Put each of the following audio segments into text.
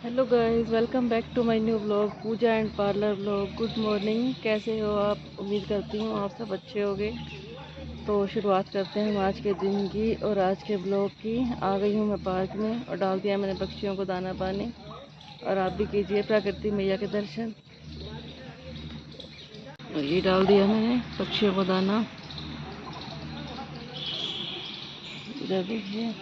Hello guys, welcome back to my new blog Pooja and parlour blog. Good morning, कैसे हो आप? उम्मीद करती हूँ आप सब अच्छे होंगे। तो शुरुआत करते हैं हम आज के दिन की और आज के ब्लॉग की। आ गई हूँ मैं पार्क में और डाल दिया मैंने पक्षियों को दाना पानी। और आप भी कीजिए प्रकृति मैया के दर्शन। ये डाल दिया मैंने पक्षियों को दाना। इधर देखिए,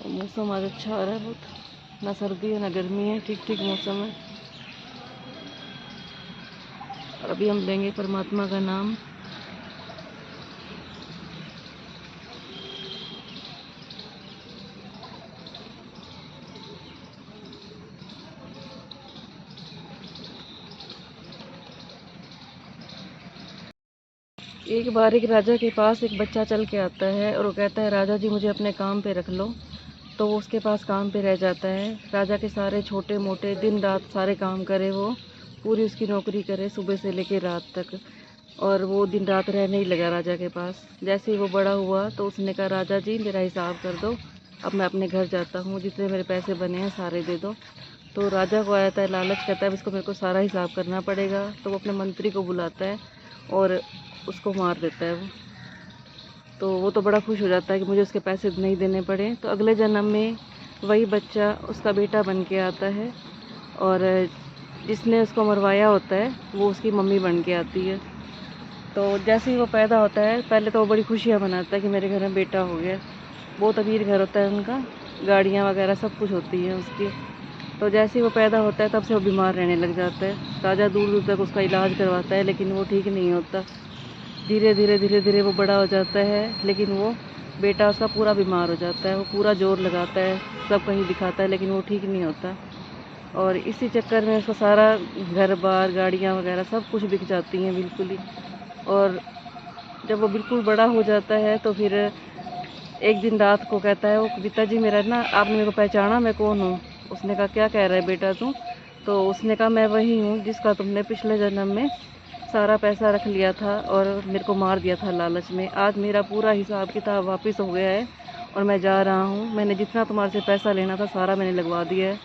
मौसम आज अच्छा हो रहा है बहुत, ना सर्दी है ना गर्मी है, ठीक ठीक मौसम है। और अभी हम लेंगे परमात्मा का नाम। एक बार एक राजा के पास एक बच्चा चल के आता है और वो कहता है, राजा जी मुझे अपने काम पे रख लो। तो वो उसके पास काम पे रह जाता है। राजा के सारे छोटे मोटे दिन रात सारे काम करे वो, पूरी उसकी नौकरी करे सुबह से लेकर रात तक। और वो दिन रात रहने ही लगा राजा के पास। जैसे ही वो बड़ा हुआ तो उसने कहा, राजा जी मेरा हिसाब कर दो, अब मैं अपने घर जाता हूँ, जितने मेरे पैसे बने हैं सारे दे दो। तो राजा को आता है लालच, कहता है इसको मेरे को सारा हिसाब करना पड़ेगा। तो वो अपने मंत्री को बुलाता है और उसको मार देता है वो। तो वो तो बड़ा खुश हो जाता है कि मुझे उसके पैसे नहीं देने पड़े। तो अगले जन्म में वही बच्चा उसका बेटा बन के आता है और जिसने उसको मरवाया होता है वो उसकी मम्मी बन के आती है। तो जैसे ही वो पैदा होता है पहले तो वो बड़ी खुशियाँ मनाता है कि मेरे घर में बेटा हो गया। बहुत अमीर घर होता है उनका, गाड़ियाँ वगैरह सब कुछ होती है उसकी। तो जैसे ही वो पैदा होता है तब से वो बीमार रहने लग जाता है। राजा दूर दूर तक उसका इलाज करवाता है लेकिन वो ठीक नहीं होता। धीरे धीरे वो बड़ा हो जाता है लेकिन वो बेटा उसका पूरा बीमार हो जाता है। वो पूरा जोर लगाता है, सब कहीं दिखाता है लेकिन वो ठीक नहीं होता। और इसी चक्कर में उसका सारा घर बार गाड़ियाँ वगैरह सब कुछ बिक जाती हैं बिल्कुल ही। और जब वो बिल्कुल बड़ा हो जाता है तो फिर एक दिन रात को कहता है वो, पिताजी मेरा ना, आपने मेरे को पहचाना मैं कौन हूँ? उसने कहा, क्या कह रहा है बेटा तू? तो उसने कहा, मैं वही हूँ जिसका तुमने पिछले जन्म में सारा पैसा रख लिया था और मेरे को मार दिया था लालच में। आज मेरा पूरा हिसाब किताब वापस हो गया है और मैं जा रहा हूँ। मैंने जितना तुम्हारे से पैसा लेना था सारा मैंने लगवा दिया है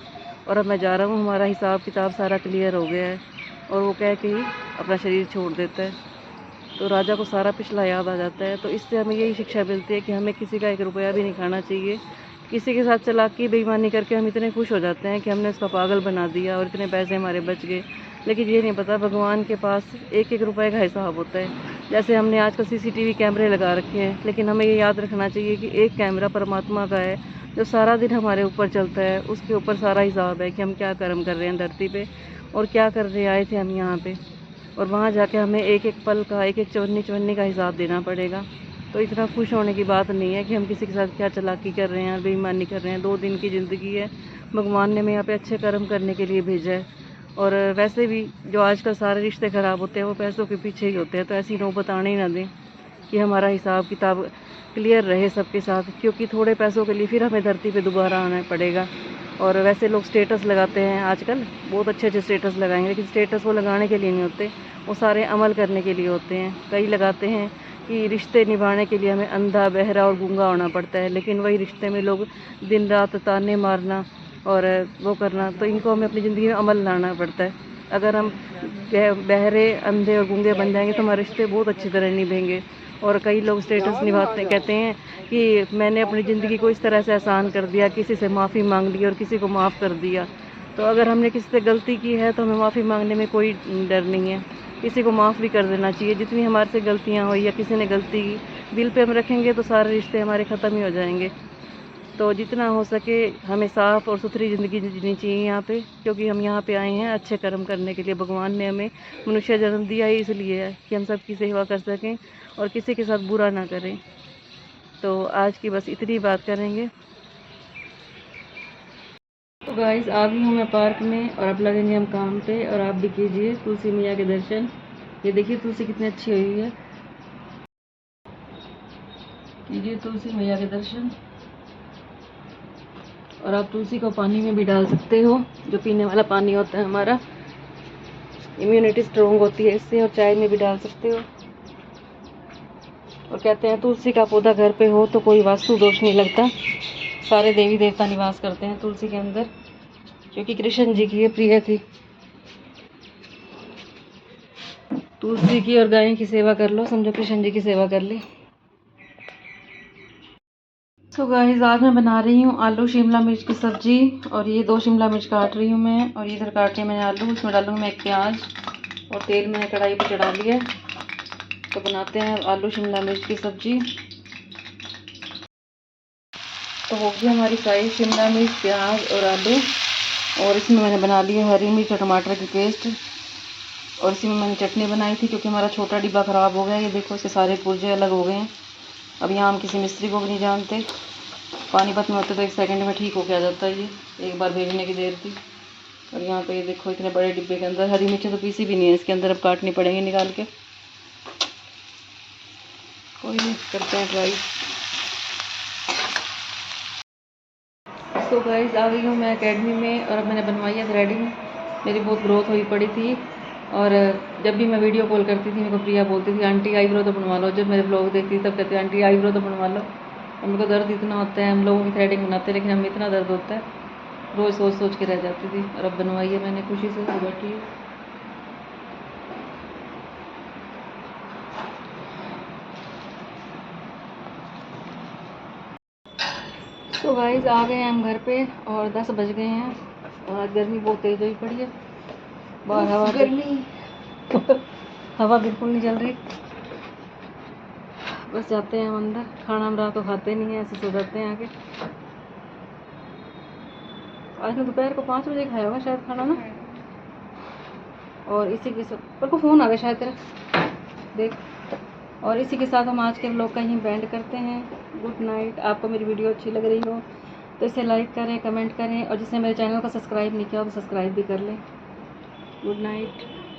और अब मैं जा रहा हूँ, हमारा हिसाब किताब सारा क्लियर हो गया है। और वो कह के ही अपना शरीर छोड़ देता है। तो राजा को सारा पिछला याद आ जाता है। तो इससे हमें यही शिक्षा मिलती है कि हमें किसी का एक रुपया भी नहीं खाना चाहिए। किसी के साथ चालाकी बेईमानी करके हम इतने खुश हो जाते हैं कि हमने उसका पागल बना दिया और इतने पैसे हमारे बच गए। लेकिन ये नहीं पता भगवान के पास एक एक रुपए का हिसाब होता है। जैसे हमने आजकल सीसीटीवी कैमरे लगा रखे हैं, लेकिन हमें ये याद रखना चाहिए कि एक कैमरा परमात्मा का है जो सारा दिन हमारे ऊपर चलता है। उसके ऊपर सारा हिसाब है कि हम क्या कर्म कर रहे हैं धरती पे और क्या करने आए थे हम यहाँ पे। और वहाँ जाके हमें एक एक पल का, एक एक चवन्नी चवन्नी का हिसाब देना पड़ेगा। तो इतना खुश होने की बात नहीं है कि हम किसी के साथ क्या चालाकी कर रहे हैं, बेईमानी कर रहे हैं। 2 दिन की ज़िंदगी है, भगवान ने हमें यहाँ पे अच्छे कर्म करने के लिए भेजा है। और वैसे भी जो आजकल सारे रिश्ते ख़राब होते हैं वो पैसों के पीछे ही होते हैं। तो ऐसी नौबत आने ही ना दें कि हमारा हिसाब किताब क्लियर रहे सबके साथ, क्योंकि थोड़े पैसों के लिए फिर हमें धरती पे दोबारा आना पड़ेगा। और वैसे लोग स्टेटस लगाते हैं आजकल, बहुत अच्छे अच्छे स्टेटस लगाएंगे, लेकिन स्टेटस वो लगाने के लिए नहीं होते, वो सारे अमल करने के लिए होते हैं। कई लगाते हैं कि रिश्ते निभाने के लिए हमें अंधा बहरा और गूंगा होना पड़ता है, लेकिन वही रिश्ते में लोग दिन रात ताने मारना और वो करना, तो इनको हमें अपनी ज़िंदगी में अमल लाना पड़ता है। अगर हम बहरे अंधे और गूंगे बन जाएंगे तो हमारे रिश्ते बहुत अच्छी तरह निभेंगे। और कई लोग स्टेटस निभाते कहते हैं कि मैंने अपनी ज़िंदगी को इस तरह से आसान कर दिया, किसी से माफ़ी मांग ली और किसी को माफ़ कर दिया। तो अगर हमने किसी से गलती की है तो हमें माफ़ी मांगने में कोई डर नहीं है, किसी को माफ़ भी कर देना चाहिए। जितनी हमारे से गलतियाँ हुई या किसी ने गलती की दिल पे हम रखेंगे तो सारे रिश्ते हमारे ख़त्म ही हो जाएंगे। तो जितना हो सके हमें साफ़ और सुथरी ज़िंदगी जीनी चाहिए यहाँ पे, क्योंकि हम यहाँ पे आए हैं अच्छे कर्म करने के लिए। भगवान ने हमें मनुष्य जन्म दिया ही इसलिए है कि हम सबकी सेवा कर सकें और किसी के साथ बुरा ना करें। तो आज की बस इतनी बात करेंगे। तो गाइस, आ गई हूँ मैं पार्क में और अब लगेंगे हम काम पे। और आप भी कीजिए तुलसी मैया के दर्शन। ये देखिए तुलसी कितनी अच्छी हुई है, कीजिए तुलसी मैया के दर्शन। और आप तुलसी को पानी में भी डाल सकते हो, जो पीने वाला पानी होता है हमारा, इम्यूनिटी स्ट्रॉन्ग होती है इससे। और चाय में भी डाल सकते हो। और और कहते हैं तुलसी का पौधा घर पे हो तो कोई वास्तु दोष नहीं लगता। सारे देवी देवता निवास करते हैं तुलसी के अंदर, क्योंकि कृष्ण जी की ये प्रिय थी। तुलसी की और गाय की सेवा कर लो, समझो कृष्ण जी की सेवा कर ली। तो गाइस आज मैं बना रही हूँ आलू शिमला मिर्च की सब्जी, और ये 2 शिमला मिर्च काट रही हूँ मैं, और इधर काट के मैंने आलू, इसमें डालूंगी मैं 1 प्याज, और तेल मैंने कढ़ाई पे चढ़ा लिया। तो बनाते हैं आलू शिमला मिर्च की सब्जी। तो हो गई हमारी फ्राई शिमला मिर्च, प्याज और आलू, और इसमें मैंने बना ली है हरी मिर्च और टमाटर की पेस्ट, और इसी में मैंने चटनी बनाई थी क्योंकि हमारा छोटा डिब्बा ख़राब हो गया। ये देखो इसके सारे पुर्जे अलग हो गए हैं। अब यहाँ हम किसी मिस्त्री को भी नहीं जानते, पानीपत में होते तो 1 सेकंड में ठीक होके आ जाता है। ये एक बार भेजने की देर थी। और यहाँ पे ये देखो इतने बड़े डिब्बे के अंदर हरी मिर्चें तो पीसी भी नहीं है इसके अंदर, अब काटनी पड़ेंगी निकाल के। कोई नहीं, करते हैं ट्राई। सो गाइस आ गई हूँ मैं एकेडमी में, और अब मैंने बनवाई है थ्रेडिंग। मेरी बहुत ग्रोथ हुई पड़ी थी, और जब भी मैं वीडियो कॉल करती थी मेरे को प्रिया बोलती थी आंटी आईब्रो तो बनवा लो। जब मेरे ब्लॉग देखती थी तब कहती आंटी आईब्रो तो बनवा लो। और मेरे को दर्द इतना होता है, हम लोगों की थ्रेडिंग बनाते हैं लेकिन हमें इतना दर्द होता है, रोज़ सोच सोच के रह जाती थी। और अब बनवाई है मैंने, खुशी से बैठी हूँ। तो गाइस आ गए हैं हम घर पे, और 10 बज गए हैं, और आज गर्मी बहुत तेज हुई पड़ी है। बाहर हवा गर्मी हवा बिल्कुल नहीं चल रही। बस जाते हैं हम अंदर, खाना हम रात को खाते नहीं है, ऐसे सो जाते हैं आके। आज मैं दोपहर को 5 बजे खाया होगा शायद खाना ना। और इसी के साथ पर को फ़ोन आ गया शायद तेरा, देख। और इसी के साथ हम आज के व्लॉग का यहीं बैंड करते हैं। Good night. आपको मेरी वीडियो अच्छी लग रही हो तो इसे लाइक करें, कमेंट करें, और जिसने मेरे चैनल को सब्सक्राइब नहीं किया तो सब्सक्राइब भी कर लें। Good night.